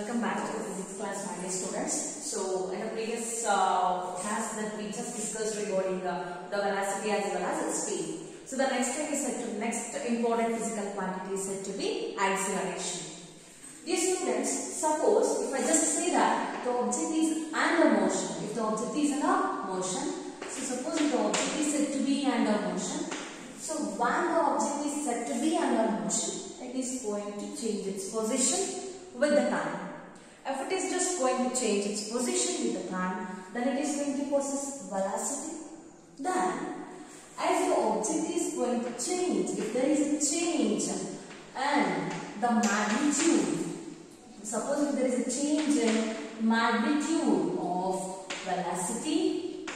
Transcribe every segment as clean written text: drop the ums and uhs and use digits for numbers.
Welcome back to the physics class, my dear students. So, in the previous class that we just discussed regarding the velocity as well as the speed. So, the next thing is next important physical quantity is said to be acceleration. Dear students, suppose if I just say that the object is under motion. If the object is under motion, so suppose if the object is said to be under motion. So, when the object is said to be under motion, it is going to change its position with the time. If it is just going to change its position with the time, then it is going to possess velocity. Then, as the object is going to change, if there is a change and the magnitude, suppose if there is a change in magnitude of velocity,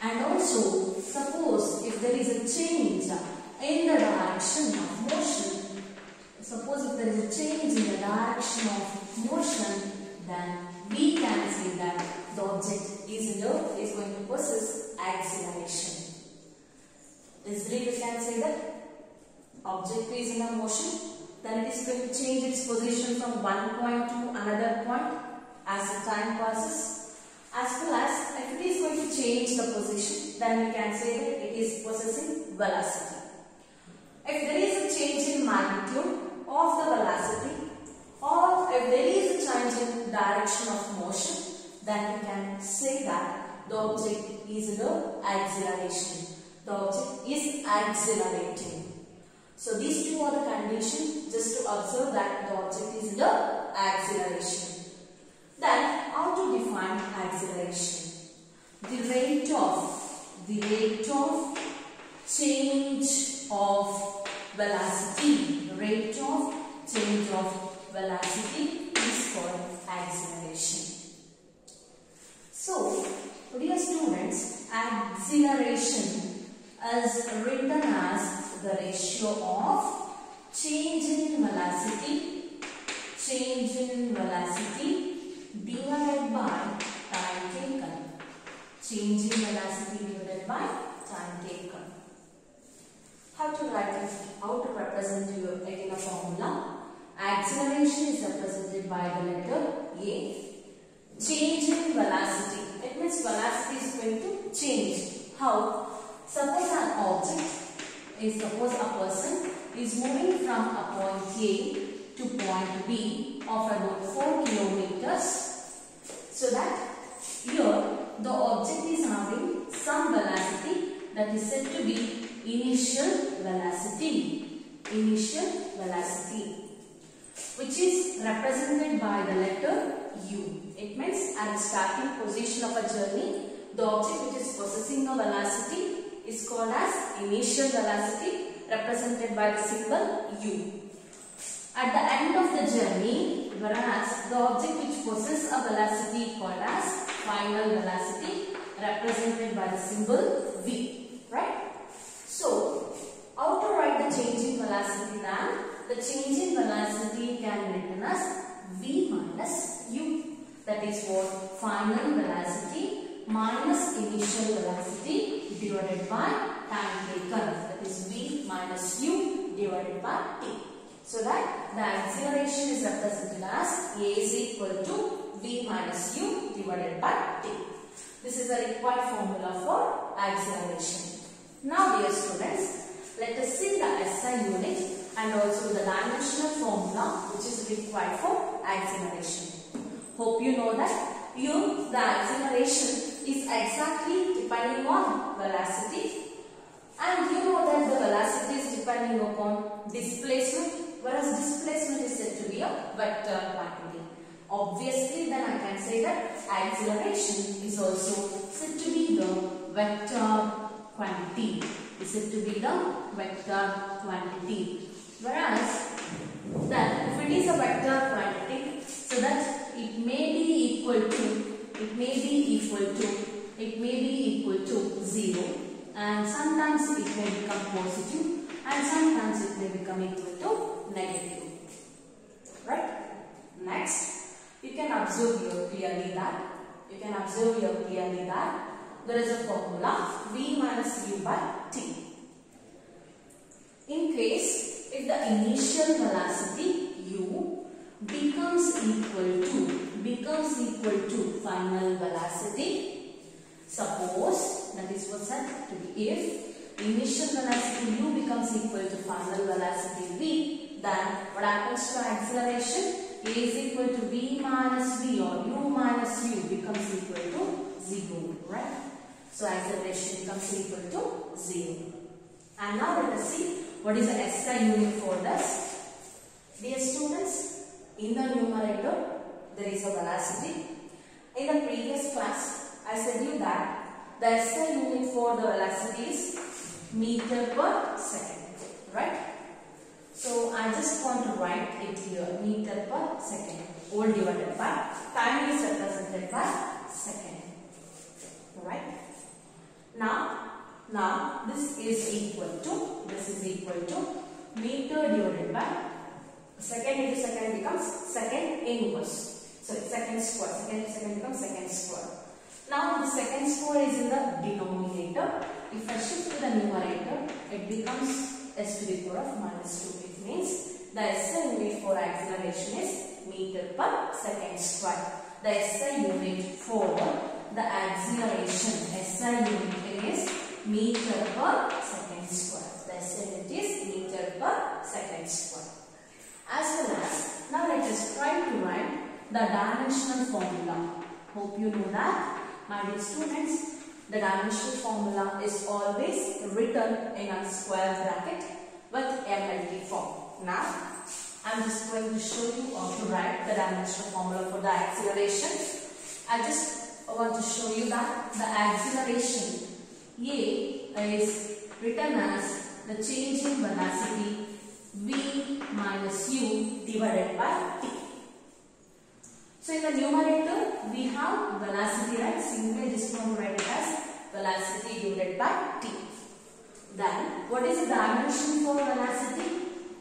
and also suppose if there is a change in the direction of motion, suppose if there is a change in the direction of motion, then we can say that the object is going to possess acceleration. Easily we can say that object is in a motion, then it is going to change its position from one point to another point as the time passes. As well as if it is going to change the position, then we can say that it is possessing velocity. If there is a change in magnitude of the velocity, or if there is a change in direction of motion, then we can say that the object is the acceleration. The object is accelerating. So these two are the conditions just to observe that the object is the acceleration. Then how to define acceleration? The rate of change of velocity. The rate of change of velocity is called acceleration. So, dear students, acceleration is written as the ratio of change in velocity divided by time taken. Change in velocity divided by time taken. How to write it? How to represent it in a formula? Acceleration is represented by the letter A. Change in velocity. It means velocity is going to change. How? Suppose an object is, suppose a person is moving from a point A to point B of about 4 kilometers. So that here the object is having some velocity that is said to be initial velocity, which is represented by the letter U. It means at the starting position of a journey, the object which is possessing a velocity is called as initial velocity, represented by the symbol U. At the end of the journey, whereas the object which possesses a velocity called as final velocity, represented by the symbol V. Right? So, how to write the change in velocity then? The change in velocity can be written as V minus U. That is what? Final velocity minus initial velocity divided by time taken. That is V minus U divided by T. So that the acceleration is represented as A is equal to V minus U divided by T. This is the required formula for acceleration. Now dear students, let us see the SI unit and also the dimensional formula which is required for acceleration. Hope you know that here the acceleration is exactly depending on velocity, and you know that the velocity is depending upon displacement, whereas displacement is said to be a vector quantity. Obviously then I can say that acceleration is also said to be the vector quantity. Is said to be the vector quantity. Whereas then if it is a vector quantity, so that it may be equal to 0, and sometimes it may become positive and sometimes it may become equal to negative. Right? Next, you can observe here clearly that there is a formula V minus U by T. In case if the initial velocity U becomes equal to final velocity. Suppose that is what's said to be if initial velocity u becomes equal to final velocity v, then what happens to acceleration? A is equal to v minus v or u minus u becomes equal to 0, right? So acceleration becomes equal to 0. And now let us see what is the SI unit for this. Dear students, in the numerator there is a velocity. In the previous class I said you that the SI unit for the velocity is meter per second, right? So I just want to write it here, meter per second, all divided by time is represented by second, right? Now this is equal to meter divided by second into second becomes second inverse. So second square, second becomes second square. Now the second square is in the denominator. If I shift to the numerator, it becomes s to the power of minus 2. It means the SI unit for acceleration is meter per second square. The SI unit for the acceleration, SI unit is meter per second square. The SI unit is meter per second square. As well as, now let us try to write the dimensional formula. Hope you know that, my dear students. The dimensional formula is always written in a square bracket with MLT form. Now, I am just going to show you how to write the dimensional formula for the acceleration. I just want to show you that the acceleration A is written as the change in velocity v minus u divided by t. So in the numerator we have velocity, right? Simply just want to write it as velocity divided by t. Then what is the dimension for velocity?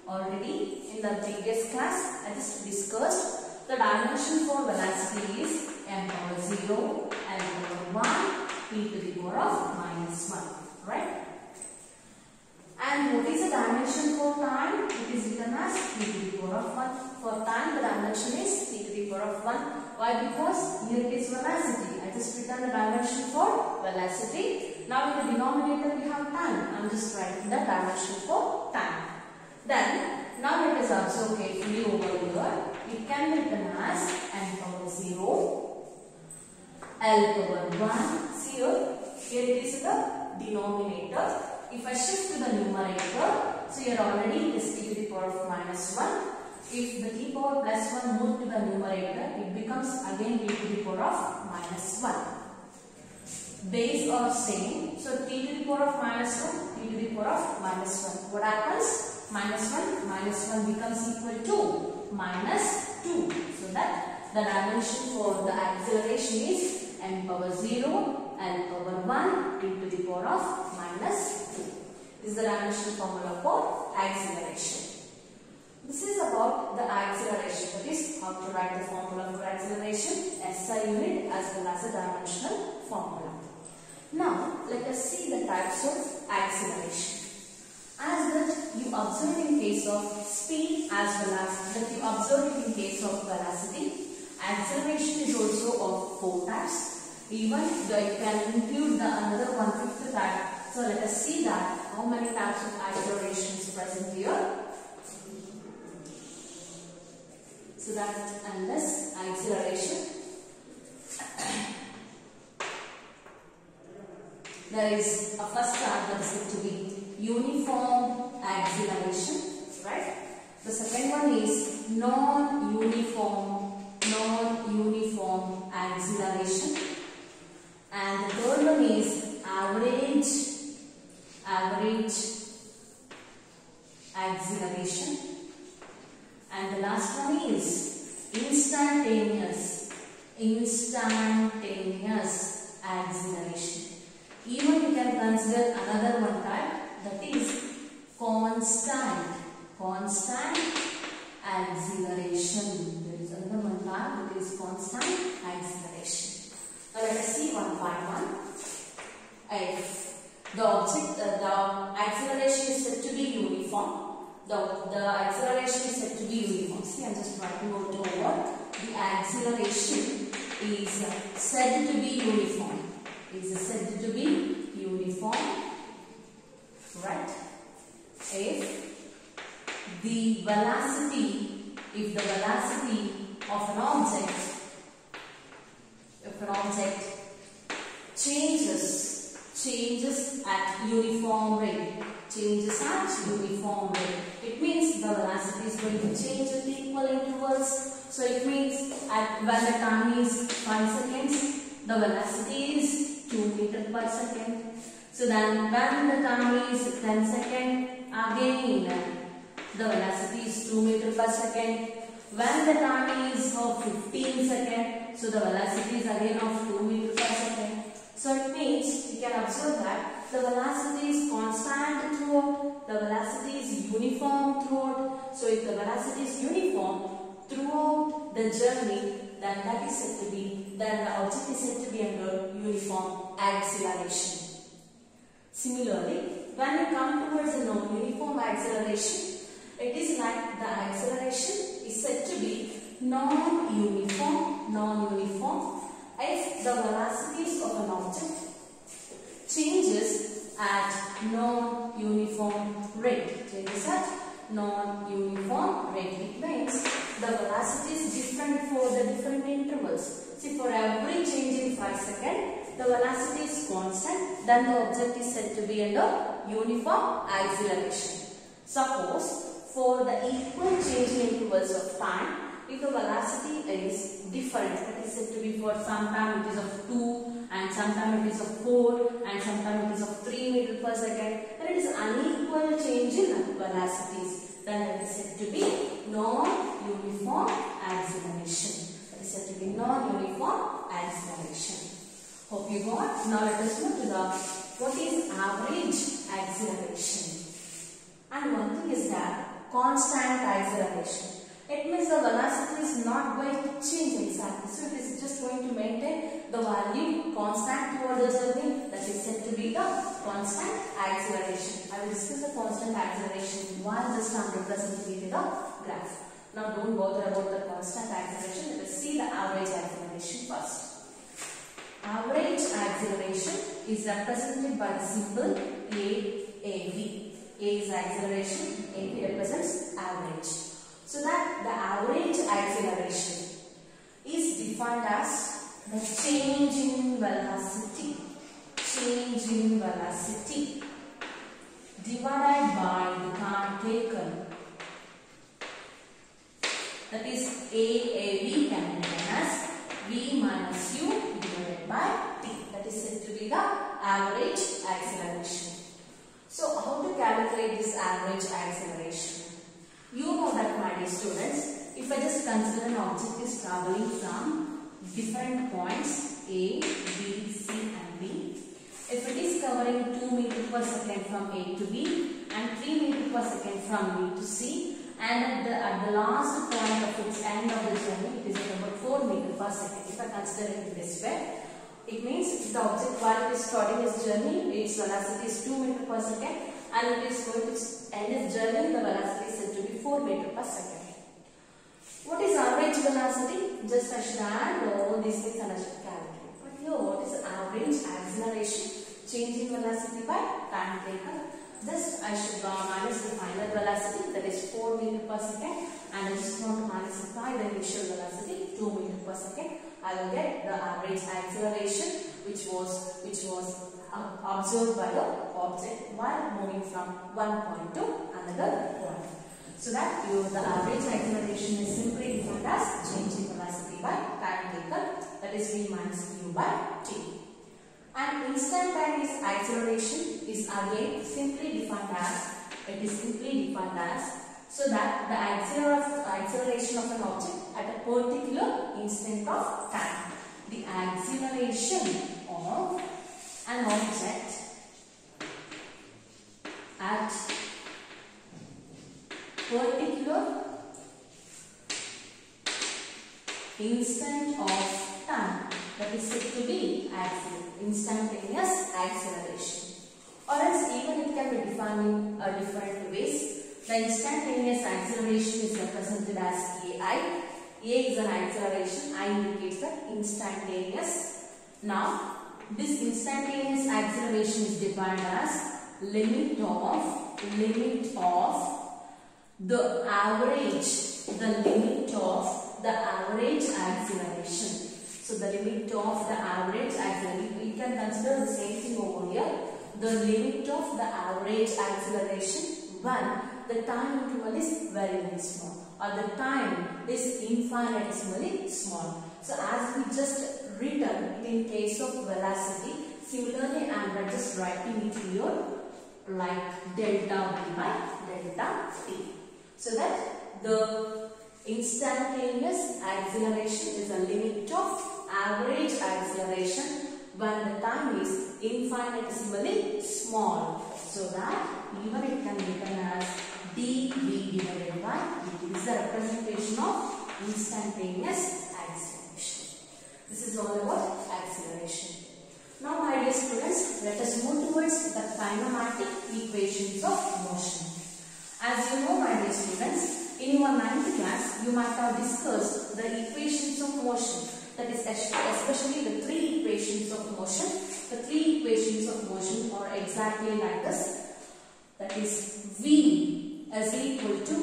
Already in the previous class I just discussed the dimension for velocity is m power 0, n power 1, p to the power of minus 1, right? And what is the dimension for time? It is written as p to the power of 1. For time the dimension is p to the power of 1. Why? Because here it is velocity. I just written the dimension for velocity. Now in the denominator we have time. I am just writing the dimension for time. Then now let us observe carefully over here. It can be written as n power 0, l power 1. See here it is the denominator. If I shift to the numerator, so here already it is t to the power of minus 1. If the t power plus 1 moved to the numerator, it becomes again t to the power of minus 1. Base are same, so t to the power of minus 1, t to the power of minus 1. What happens? Minus 1 becomes equal to minus 2. So that the dimension for the acceleration is m power 0, l power 1, t to the power of minus 2. This is the dimensional formula for acceleration. This is about the acceleration, that is how to write the formula for acceleration, SI unit as well as the dimensional formula. Now let us see the types of acceleration. As that you observe in case of speed as well as that you observe in case of velocity, acceleration is also of 4 types. Even though you can include the another 1/5 type. So let us see that how many types of acceleration is present here. So that and this acceleration. There is a first type that is said to be uniform acceleration, right? The second one is non-uniform acceleration, and the third one is average acceleration, and the last one is instantaneous acceleration. Even you can consider another one type, that is constant acceleration. There is another one type, that is constant acceleration. Now let us see one by one. If the acceleration is said to be uniform, the acceleration is said to be uniform. See, I am just writing out over. The acceleration is said to be uniform. Is said to be uniform, right? If the velocity of an object changes at uniform rate. It means the velocity is going to change at equal intervals. So it means when the time is 5 seconds, the velocity is 2 meters per second. So then when the time is 10 seconds, again the velocity is 2 meters per second. When the time is of 15 seconds, so the velocity is again of 2 meters per second. So it means you can observe that the velocity is constant throughout, the velocity is uniform throughout. So if the velocity is uniform throughout the journey, then that is said to be, then the object is said to be under uniform acceleration. Similarly, when you come towards a non-uniform acceleration, it is like the acceleration is said to be non-uniform if the velocities of an object changes at non-uniform rate. It means the velocity is different for the different intervals. See, for every change in 5 seconds, the velocity is constant, then the object is said to be under uniform acceleration. Suppose for the equal changing intervals of time, if the velocity is different, it is said to be for sometime it is of 2 and sometime it is of 4 and sometime it is of 3 meters per second, then it is unequal change in velocities, then that is said to be non-uniform acceleration. Hope you got. Now let us move to what is average acceleration. And one thing is that constant acceleration. It means the velocity is not going to change exactly. So it is just going to maintain the value constant throughout the journey. That is said to be the constant acceleration. I will discuss the constant acceleration while just I am representing it in the graph. Now don't bother about the constant acceleration. Let us see the average acceleration first. Average acceleration is represented by the symbol AAV. A is acceleration, AV represents average. So that the average acceleration is defined as the change in velocity divided by the time taken. That is AAV can be written as V minus U divided by T. That is said to be the average acceleration. So how to calculate this average acceleration? You know that, my dear students, if I just consider an object is traveling from different points A, B, C and D. If it is covering 2 meters per second from A to B and 3 meters per second from B to C, and at the last point of its end of the journey, it is at about 4 meters per second. If I consider it in this way, it means if the object while it is starting its journey, its velocity is 2 meters per second and it is going to end its journey, the velocity is said to be 4 meters per second. What is average velocity? Just I should add all these things and I should calculate. But here, what is average acceleration? Changing velocity by time taken. Just I should minus the final velocity, that is 4 meters per second, and I just want to multiply the initial velocity 2 meters per second. I will get the average acceleration which was observed by the object while moving from one point to another point. So that the average acceleration is simply defined as change in velocity by time taken, that is V minus U by T. And instantaneous acceleration is again simply defined as, so that the acceleration of an object at a particular instant of time. The acceleration of an object at particular instant of time, that is said to be instantaneous acceleration. Or else even it can be defined in different ways. The instantaneous acceleration is represented as AI. A is an acceleration, I indicates the instantaneous. Now, this instantaneous acceleration is defined as limit of the average acceleration. So the limit of the average acceleration, we can consider the same thing over here. The limit of the average acceleration when the time interval is very small, or the time is infinitesimally small. So as we just written in case of velocity, similarly I am just writing it here like delta v by delta t. So that the instantaneous acceleration is a limit of average acceleration when the time is infinitesimally small. So that even it can be written as dv divided by dt. This is a representation of instantaneous acceleration. This is all about acceleration. Now my dear students, let us move towards the kinematic equations of motion. As you know my dear students, in your 9th class you might have discussed the equations of motion. That is especially the 3 equations of motion. The 3 equations of motion are exactly like this. That is V is equal to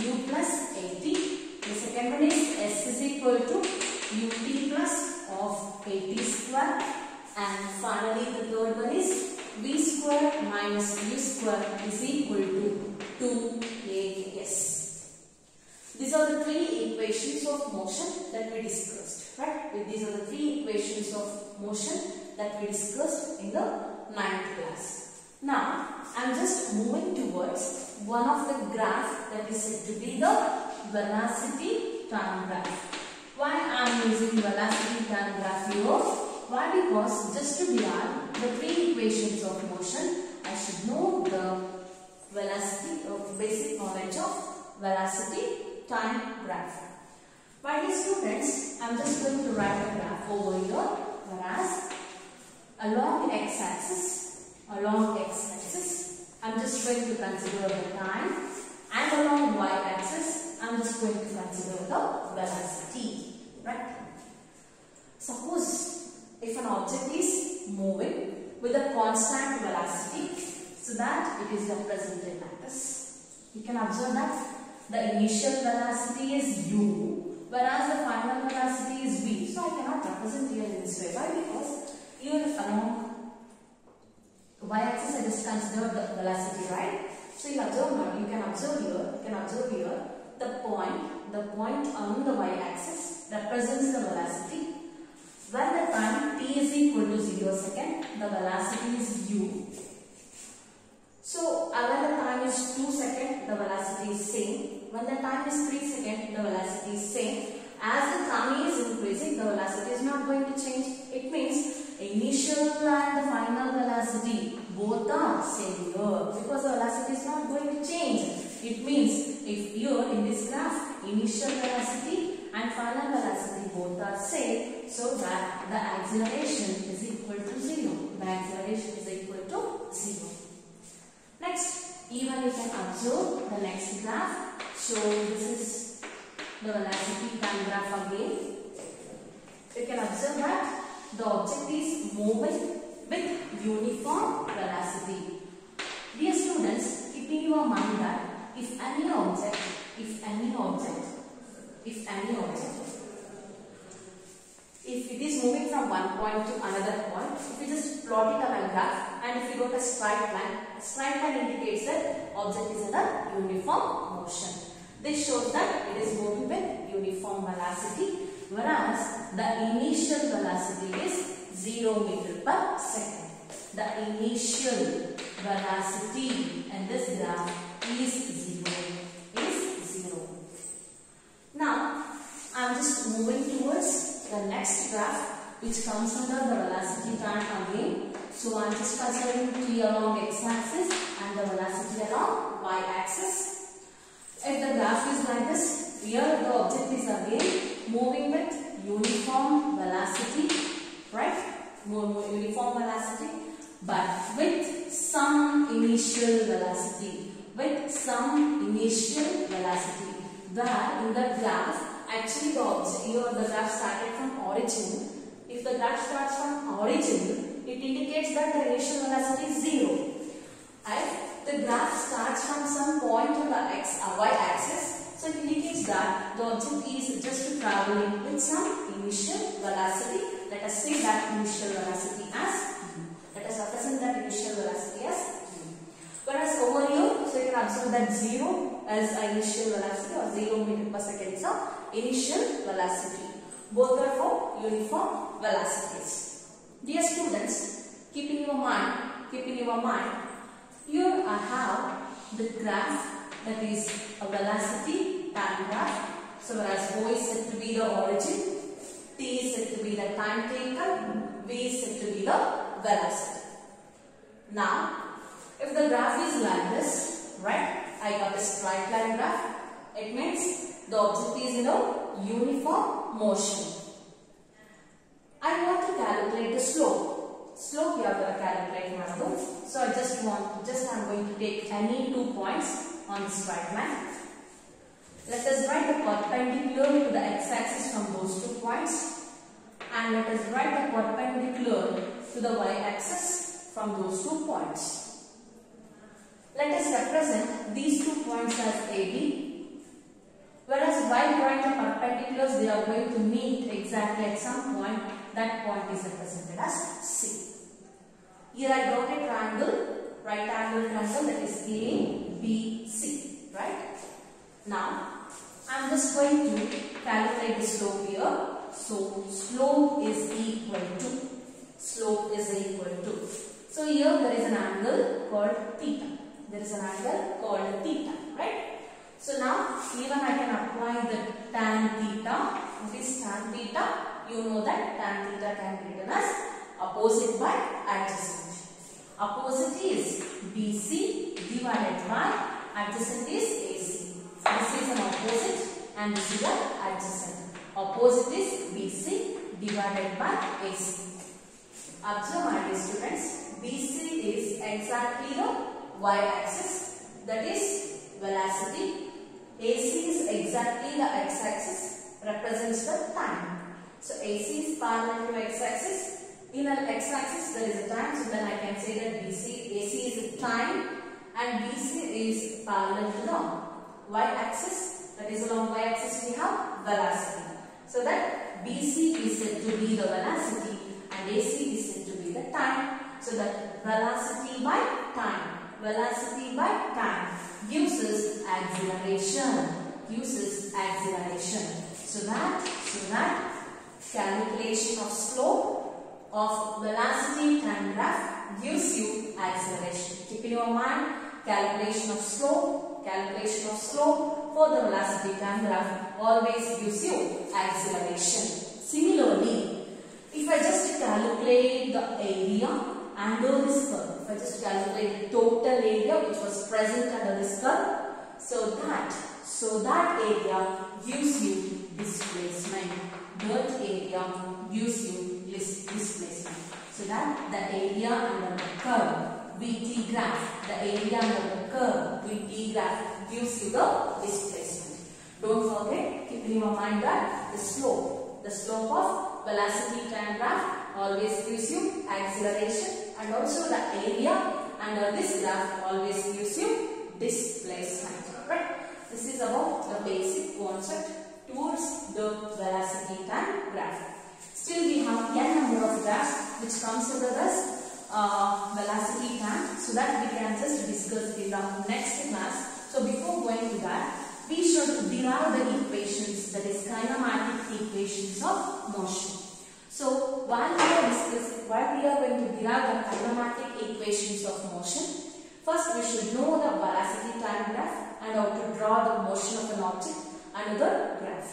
U plus AT. The second one is S is equal to UT plus of AT square. And finally the third one is V square minus U square is equal to 2AS. These are the 3 equations of motion that we discussed, right? These are the 3 equations of motion that we discussed in the 9th class. Now, I am just moving towards one of the graph that is said to be the velocity time graph. Why I am using velocity time graph here? Why? Because just to be on the 3 equations of motion, I should know the velocity of basic knowledge of velocity time graph. My dear students, I am just going to write a graph over here, whereas along x-axis, I am just going to consider the time, and along y-axis, I am just going to consider the velocity, right? Suppose if an object is moving with a constant velocity, so that it is represented like this. You can observe that the initial velocity is u, whereas the final velocity is v. So I cannot represent here in this way. Why? Because here along y-axis I just consider the velocity, right? So you can observe here the point along the y-axis represents the velocity. When the time t is equal to 0 second, the velocity is u. So when the time is 2 second, the velocity is same. When the time is 3 second, the velocity is same. As the time is increasing, the velocity is not going to change. It means initial and the final velocity both are same here, because the velocity is not going to change. It means if here in this graph, initial velocity and final velocity both are same, so that the acceleration is equal to 0. The acceleration is equal to 0. Next, even you can observe the next graph. So this is the velocity time graph again. You can observe that the object is moving with uniform velocity. Dear students, keep in your mind that if any object, if it is moving from one point to another point, if you just plot it on a graph and if you got a straight line indicates that object is in a uniform motion. This shows that it is moving with uniform velocity, whereas the initial velocity is 0 meter per second. The initial velocity in this graph is 0. Now, I am just moving towards the next graph, which comes under the velocity time again. So I am just considering t along x-axis and the velocity along y-axis. If the graph is like this, here the object is again moving with uniform velocity, right? Uniform velocity, but with some initial velocity. initial velocity. Where in the graph, actually the graph started from origin. If the graph starts from origin, it indicates that the initial velocity is 0. And the graph starts from some point on the y-axis, so it indicates that the object is just traveling with some initial velocity. Let us say that initial velocity as let us represent that initial velocity as whereas over here, so you can observe that 0 as initial velocity or 0 meter per second is initial velocity. Both are for uniform velocities. Dear students, keep in your mind, here I have the graph, that is a velocity time graph. So whereas O is said to be the origin, T is said to be the time taken, V is said to be the velocity. Now, if the graph is like this, right, I got a straight line graph, it means the object is in a uniform motion. I want to calculate the slope. Slope you have to calculate now. So I I'm going to take any 2 points on the straight line. Let us write the perpendicular to the x-axis from those 2 points, and let us write the perpendicular to the y-axis from those 2 points. Let us represent these 2 points as AB, whereas while drawing the perpendiculars, they are going to meet exactly at some point. That point is represented as C. Here I draw a triangle, right angle triangle, that is ABC, right? Now, I am just going to calculate the slope here. So, slope is equal to. So, here there is an angle called theta. Right? So, now even I can apply the tan theta. What is tan theta? You know that tan theta can be written as opposite by adjacent. Opposite is BC divided by adjacent is AC. This is an opposite and this is an adjacent. Opposite is BC divided by AC. Observe my dear students, BC is exactly the y-axis, that is velocity. AC is exactly the x-axis, represents the time. So AC is parallel to x-axis. In an x-axis there is a time, so then I can say that AC is time and BC is parallel to the y-axis. That is along y-axis we have velocity. So that BC is said to be the velocity and AC is said to be the time. So that velocity by time gives us acceleration. So that calculation of slope of velocity time graph gives you acceleration. Keep in your mind, calculation of slope for the velocity time graph always gives you acceleration. Similarly, if I just calculate the area under this curve, if I just calculate the total area which was present under this curve, so that area gives you displacement. That area gives you displacement. So that the area under the curve VT graph, gives you the displacement. Don't forget, keep in your mind that the slope of velocity time graph always gives you acceleration, and also the area under this graph always gives you displacement. Right? This is about the basic concept towards the velocity time graph. Still we have n number of graphs which comes under this velocity time, so that we can just discuss in the next class. So before going to that, we should derive the equations, that is kinematic equations of motion. So while we are going to derive the kinematic equations of motion, first we should know the velocity time graph and how to draw the motion of an object under the graph.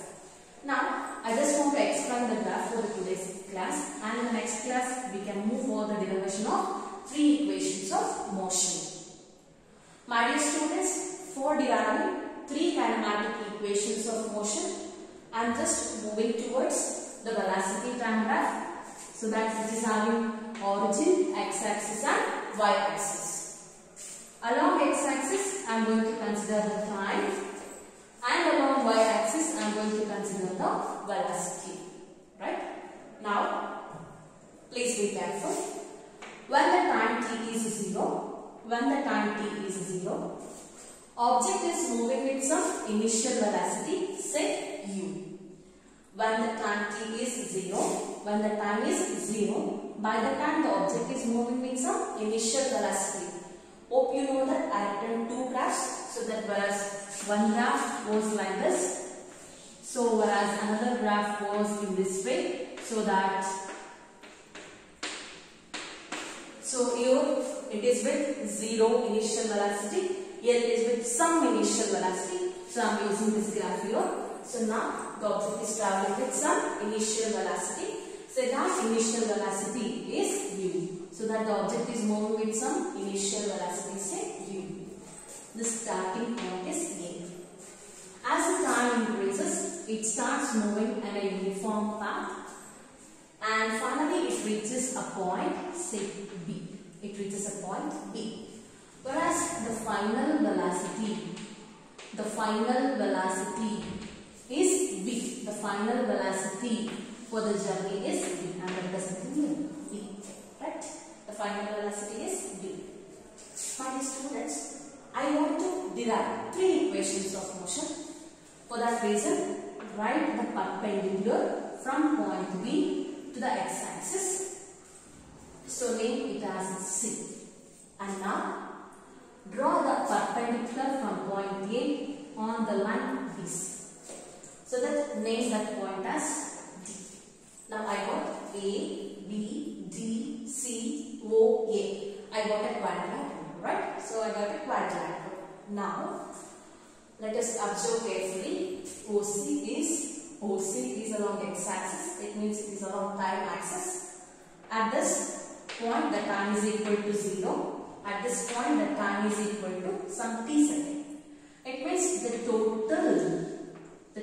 Now, I just want to explain the graph for today's class, and in the next class we can move over the derivation of 3 equations of motion. My dear students, for deriving 3 kinematic equations of motion, I am just moving towards the velocity time graph. So that it is having origin, x-axis and y-axis. Along x-axis, I am going to consider the time. Object is moving with some initial velocity, say u. When the time t is 0, when the time is 0, by the time the object is moving with some initial velocity. Hope you know that I have done two graphs. So that whereas one graph was like this, so whereas another graph was in this way, so here it is with 0 initial velocity, here it is with some initial velocity. So I am using this graph here. So now the object is traveling with some initial velocity. So that initial velocity is u. So that the object is moving with some initial velocity, say u. The starting point is a. As the time increases, it starts moving at a uniform path, and finally it reaches a point, say B. It reaches a point B. Whereas the final velocity is V. The final velocity for the journey is V, and representing V. Right? The final velocity is V. My dear students, I want to derive 3 equations of motion. For that reason, write the perpendicular from point B to the x-axis. So name it as C. And now draw the perpendicular from point A on the line BC. So that name that point as D. Now I got A, B, D, C, O, A. I got a quadrilateral, right? So I got a quadrilateral. Now let us observe carefully. OC is along x-axis. It means it is along time axis. At this point, the time is equal to 0. At this point, the time is equal to some t second. It means the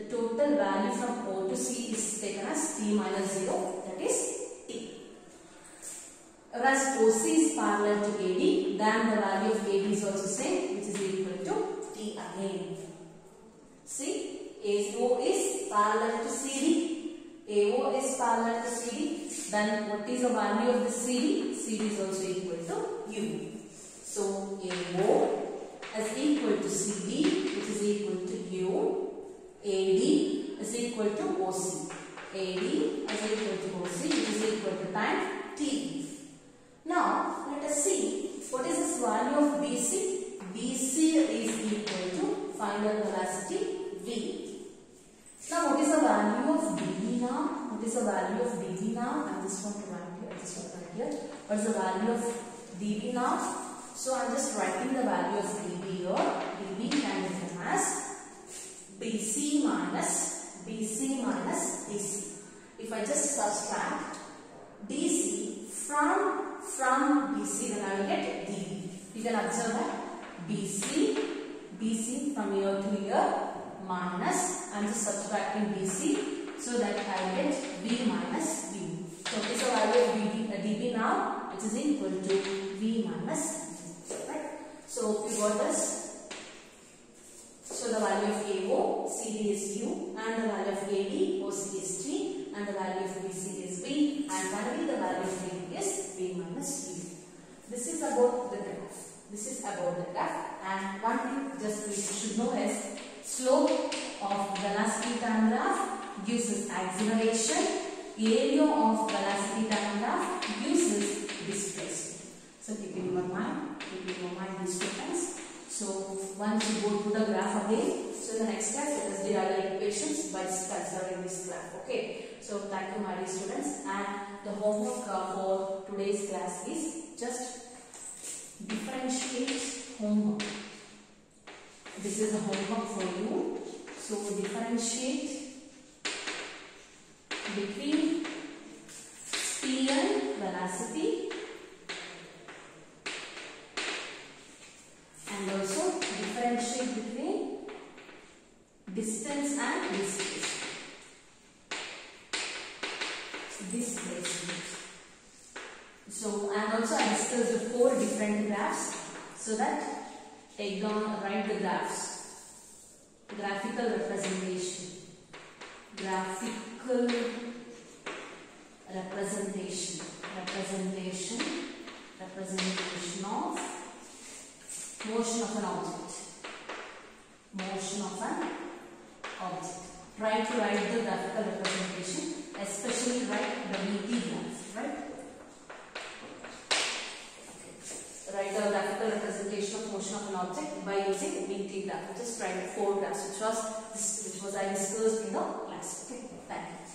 total value from O to C is taken as t minus 0. That is t. Whereas OC is parallel to AD, then the value of AD is also same, which is equal to t again. See, AO is parallel to CD. AO is parallel to CD. Then what is the value of the CD? CD is also equal to U. So AO is equal to CD, which is equal to U. AD is equal to OC. AD is equal to OC, which is equal to time T. Now let us see what is this value of BC. BC is equal to final velocity V. Now what is the value of dB now? What is the value of dB now? I just want to write here. What is the value of dB now? So I am just writing the value of dB here. dB can be written as BC minus DC. If I just subtract DC from BC, then I will get dB. You can observe that BC from here to here minus, I am just subtracting BC, so that I will get V minus U. So what is the value of dB now? Which is equal to V minus U. Right? So we got this. So the value of AO, CD is U, and the value of AD, OC is T, and the value of BC is V, and finally the value of dB is V minus U. This is about the graph. And one thing just we should know is slope of velocity time graph gives us acceleration. Area of velocity time graph gives us displacement. So keep in your mind these two things. So once you go through the graph again, so the next step let us derive the equations by considering this graph. Okay. So thank you, my dear students. And the homework for today's class is just differentiate homework. This is the homework for you. So differentiate between speed and velocity, and also differentiate between distance and displacement. So, and also I discussed the 4 different graphs, so that take down, write the graphs. Graphical representation. Representation of motion of an object. motion of an object. Try to write the graphical representation, especially write the VT graph, right? Write the graphical representation of motion of an object by using VT graph. Just write 4 graphs, which was I discussed in the class. Okay, thank you.